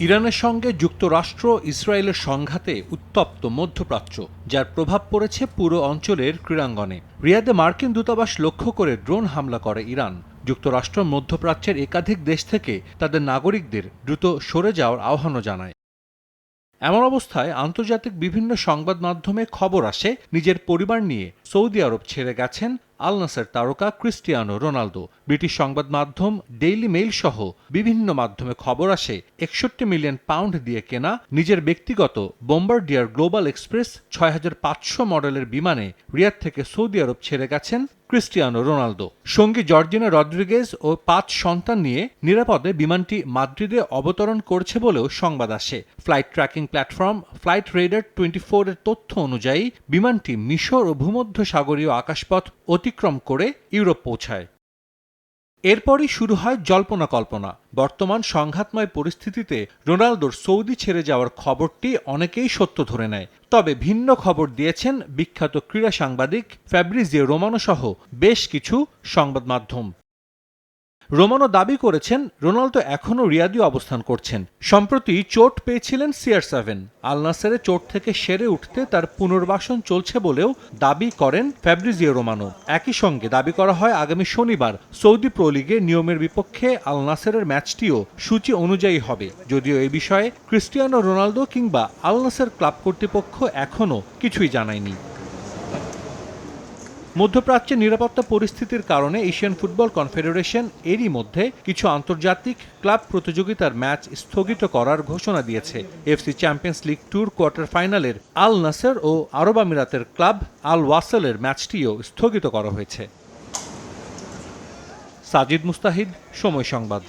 ইরানের সঙ্গে যুক্তরাষ্ট্র ইসরায়েলের সংঘাতে উত্তপ্ত মধ্যপ্রাচ্য, যার প্রভাব পড়েছে পুরো অঞ্চলের ক্রীড়াঙ্গনে। রিয়াদে মার্কিন দূতাবাস লক্ষ্য করে ড্রোন হামলা করে ইরান। যুক্তরাষ্ট্র মধ্যপ্রাচ্যের একাধিক দেশ থেকে তাদের নাগরিকদের দ্রুত সরে যাওয়ার আহ্বানও জানায়। এমন অবস্থায় আন্তর্জাতিক বিভিন্ন সংবাদ মাধ্যমে খবর আসে নিজের পরিবার নিয়ে সৌদি আরব ছেড়ে গেছেন আল নাসের তারকা ক্রিস্টিয়ানো রোনালদো। ব্রিটিশ সংবাদ মাধ্যম ডেইলি মেইল সহ বিভিন্ন মাধ্যমে খবর আসে ৬১ মিলিয়ন পাউন্ড দিয়ে কেনা নিজের ব্যক্তিগত বোম্বারডিয়ার গ্লোবাল এক্সপ্রেস ৬৫০০ মডেলের বিমানে রিয়াদ থেকে সৌদি আরব ছেড়ে গেছেন ক্রিস্টিয়ানো রোনালদো। সঙ্গী জর্জিনা রদ্রিগেজ ও ৫ সন্তান নিয়ে নিরাপদে বিমানটি মাদ্রিদে অবতরণ করছে বলেও সংবাদ আসে। Flight tracking platform flight radar 24 এর তথ্য অনুযায়ী বিমানটি মিশর ও ভূমধ্যসাগরীয় আকাশপথ অতিক্রম করে ইউরোপ পৌঁছায়। এরপরই শুরু হয় জল্পনা কল্পনা। বর্তমান সংঘাতময় পরিস্থিতিতে রোনালদোর সৌদি ছেড়ে যাওয়ার খবরটি অনেকেই সত্য ধরে নেয়। তবে ভিন্ন খবর দিয়েছেন বিখ্যাত ক্রীড়া সাংবাদিক ফ্যাব্রিজিও রোমানো সহ বেশ কিছু সংবাদ মাধ্যম। রোমানো দাবি করেছেন রোনালদো এখনও রিয়াদে অবস্থান করছেন। সম্প্রতি চোট পেয়েছিলেন CR7। আল নাসেরে চোট থেকে সেরে উঠতে তার পুনর্বাসন চলছে বলেও দাবি করেন ফ্যাব্রিজিও রোমানো। একই সঙ্গে দাবি করা হয় আগামী শনিবার সৌদি প্রো লিগে নিয়মের বিপক্ষে আল নাসেরের ম্যাচটিও সূচি অনুযায়ী হবে, যদিও এ বিষয়ে ক্রিস্টিয়ানো রোনালদো কিংবা আল নাসের ক্লাব কর্তৃপক্ষ এখনও কিছুই জানায়নি। মধ্যপ্রাচ্যের নিরাপত্তা পরিস্থিতির কারণে এশিয়ান ফুটবল কনফেডারেশন এরই মধ্যে কিছু আন্তর্জাতিক ক্লাব প্রতিযোগিতার ম্যাচ স্থগিত করার ঘোষণা দিয়েছে। FC champions league tour quarter ফাইনালের আল নাসের ও আরব আমিরাতের ক্লাব আল ওয়াসেলের ম্যাচটিও স্থগিত করা হয়েছে। সাজিদ মুস্তাহিদ, সময় সংবাদ।